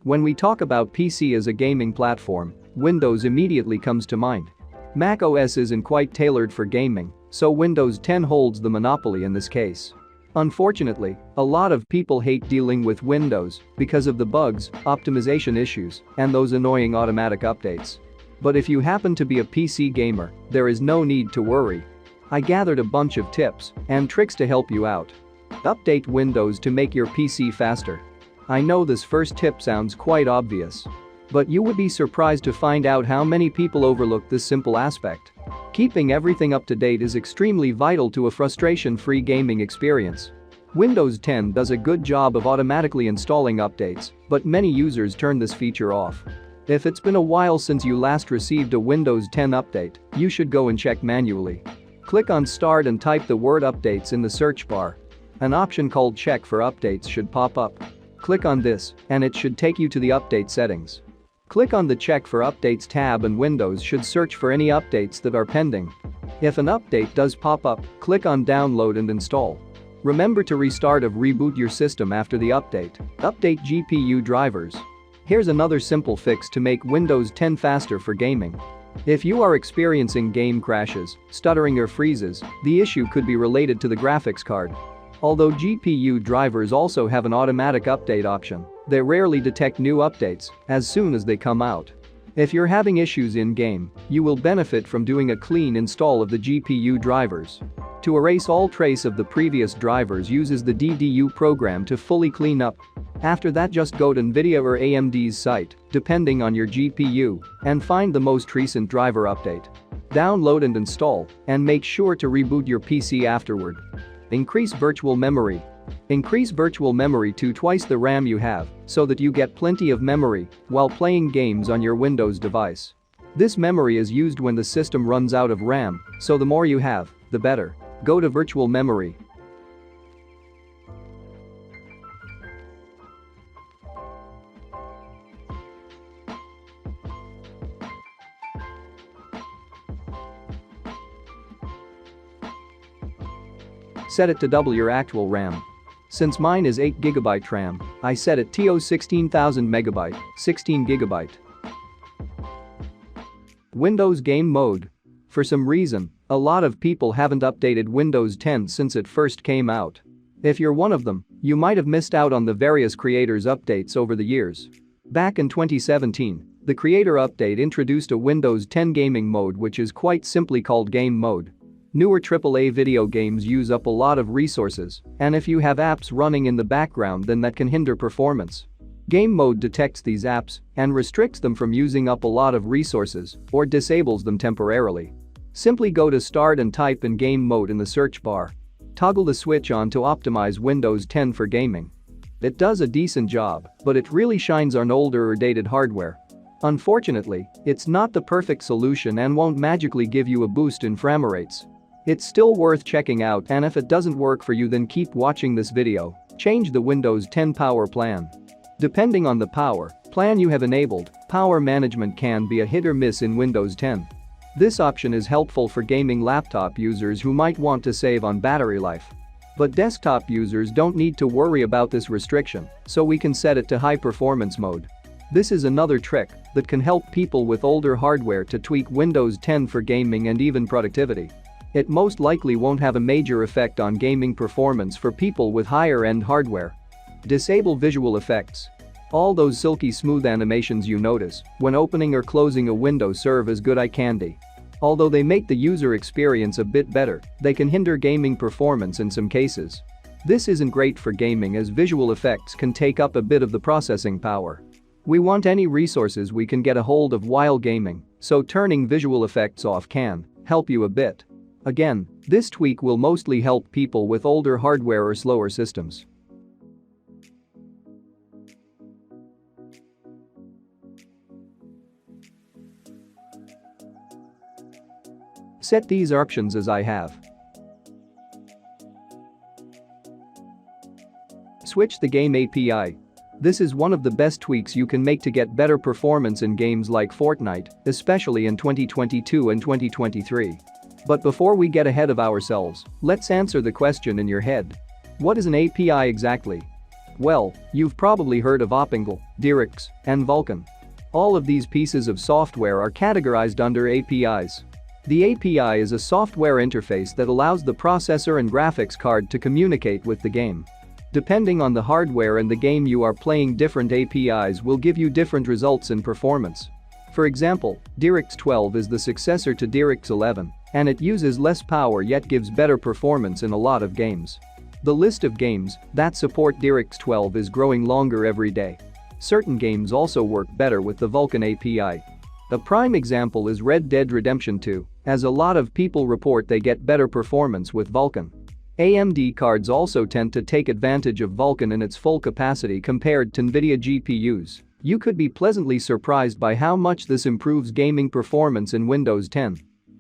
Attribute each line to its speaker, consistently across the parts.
Speaker 1: When we talk about PC as a gaming platform, Windows immediately comes to mind. Mac OS isn't quite tailored for gaming, so Windows 10 holds the monopoly in this case. Unfortunately, a lot of people hate dealing with Windows because of the bugs, optimization issues, and those annoying automatic updates. But if you happen to be a PC gamer, there is no need to worry. I gathered a bunch of tips and tricks to help you out. Update Windows to make your PC faster. I know this first tip sounds quite obvious, but you would be surprised to find out how many people overlook this simple aspect. Keeping everything up to date is extremely vital to a frustration-free gaming experience. Windows 10 does a good job of automatically installing updates, but many users turn this feature off. If it's been a while since you last received a Windows 10 update, you should go and check manually. Click on Start and type the word Updates in the search bar. An option called Check for Updates should pop up. Click on this, and it should take you to the update settings. Click on the Check for Updates tab and Windows should search for any updates that are pending. If an update does pop up, click on Download and Install. Remember to restart or reboot your system after the update. Update GPU drivers. Here's another simple fix to make Windows 10 faster for gaming. If you are experiencing game crashes, stuttering or freezes, the issue could be related to the graphics card. Although GPU drivers also have an automatic update option, they rarely detect new updates as soon as they come out. If you're having issues in-game, you will benefit from doing a clean install of the GPU drivers. To erase all trace of the previous drivers uses the DDU program to fully clean up. After that, just go to NVIDIA or AMD's site, depending on your GPU, and find the most recent driver update. Download and install, and make sure to reboot your PC afterward. Increase virtual memory. Increase virtual memory to twice the RAM you have so that you get plenty of memory while playing games on your Windows device. This memory is used when the system runs out of RAM, so the more you have, the better. Go to virtual memory. Set it to double your actual RAM. Since mine is 8GB RAM, I set it to 16,000 MB, 16GB. Windows Game Mode. For some reason, a lot of people haven't updated Windows 10 since it first came out. If you're one of them, you might have missed out on the various creators' updates over the years. Back in 2017, the Creator Update introduced a Windows 10 gaming mode which is quite simply called Game Mode. Newer AAA video games use up a lot of resources, and if you have apps running in the background, then that can hinder performance. Game Mode detects these apps and restricts them from using up a lot of resources or disables them temporarily. Simply go to Start and type in Game Mode in the search bar. Toggle the switch on to optimize Windows 10 for gaming. It does a decent job, but it really shines on older or dated hardware. Unfortunately, it's not the perfect solution and won't magically give you a boost in frame rates. It's still worth checking out, and if it doesn't work for you, then keep watching this video. Change the Windows 10 power plan. Depending on the power plan you have enabled, power management can be a hit or miss in Windows 10. This option is helpful for gaming laptop users who might want to save on battery life. But desktop users don't need to worry about this restriction, so we can set it to high performance mode. This is another trick that can help people with older hardware to tweak Windows 10 for gaming and even productivity. It most likely won't have a major effect on gaming performance for people with higher-end hardware. Disable visual effects. All those silky smooth animations you notice when opening or closing a window serve as good eye candy. Although they make the user experience a bit better, they can hinder gaming performance in some cases. This isn't great for gaming as visual effects can take up a bit of the processing power. We want any resources we can get a hold of while gaming, so turning visual effects off can help you a bit. Again, this tweak will mostly help people with older hardware or slower systems. Set these options as I have. Switch the game API. This is one of the best tweaks you can make to get better performance in games like Fortnite, especially in 2022 and 2023. But before we get ahead of ourselves, let's answer the question in your head. What is an API exactly? Well, you've probably heard of Opingle, DirectX, and Vulkan. All of these pieces of software are categorized under APIs. The API is a software interface that allows the processor and graphics card to communicate with the game. Depending on the hardware and the game you are playing, different APIs will give you different results in performance. For example, DirectX 12 is the successor to DirectX 11, and it uses less power yet gives better performance in a lot of games. The list of games that support DirectX 12 is growing longer every day. Certain games also work better with the Vulkan API. A prime example is Red Dead Redemption 2, as a lot of people report they get better performance with Vulkan. AMD cards also tend to take advantage of Vulkan in its full capacity compared to NVIDIA GPUs. You could be pleasantly surprised by how much this improves gaming performance in Windows 10.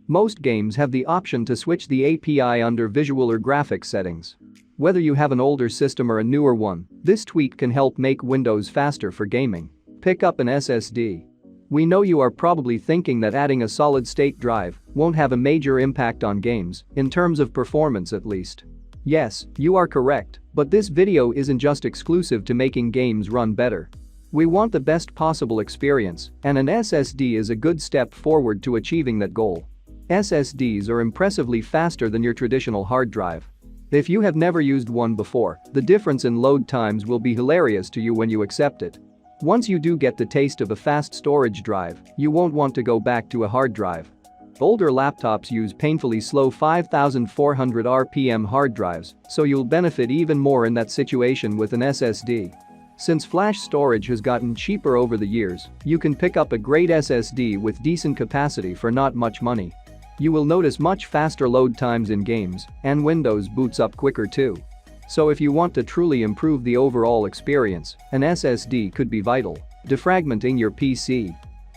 Speaker 1: Most games have the option to switch the API under visual or graphics settings. Whether you have an older system or a newer one, this tweak can help make Windows faster for gaming. Pick up an SSD. We know you are probably thinking that adding a solid-state drive won't have a major impact on games, in terms of performance at least. Yes, you are correct, but this video isn't just exclusive to making games run better. We want the best possible experience, and an SSD is a good step forward to achieving that goal. SSDs are impressively faster than your traditional hard drive. If you have never used one before, the difference in load times will be hilarious to you when you accept it. Once you do get the taste of a fast storage drive, you won't want to go back to a hard drive. Older laptops use painfully slow 5400 RPM hard drives, so you'll benefit even more in that situation with an SSD. Since flash storage has gotten cheaper over the years, you can pick up a great SSD with decent capacity for not much money. You will notice much faster load times in games, and Windows boots up quicker too. So if you want to truly improve the overall experience, an SSD could be vital. Defragmenting your PC.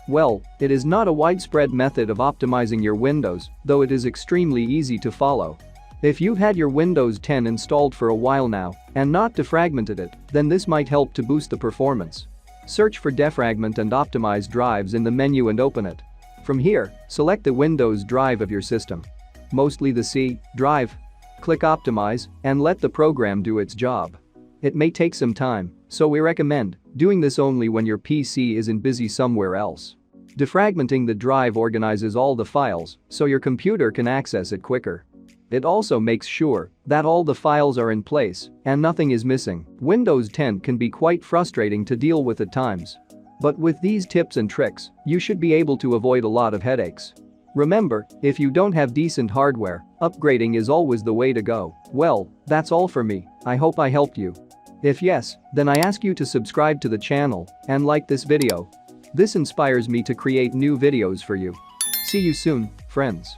Speaker 1: Well, it is not a widespread method of optimizing your Windows, though it is extremely easy to follow. If you've had your Windows 10 installed for a while now and not defragmented it, then this might help to boost the performance. Search for Defragment and Optimize Drives in the menu and open it. From here, select the Windows drive of your system. Mostly the C drive. Click Optimize and let the program do its job. It may take some time, so we recommend doing this only when your PC isn't busy somewhere else. Defragmenting the drive organizes all the files so your computer can access it quicker. It also makes sure that all the files are in place and nothing is missing. Windows 10 can be quite frustrating to deal with at times. But with these tips and tricks, you should be able to avoid a lot of headaches. Remember, if you don't have decent hardware, upgrading is always the way to go. Well, that's all for me. I hope I helped you. If yes, then I ask you to subscribe to the channel and like this video. This inspires me to create new videos for you. See you soon, friends.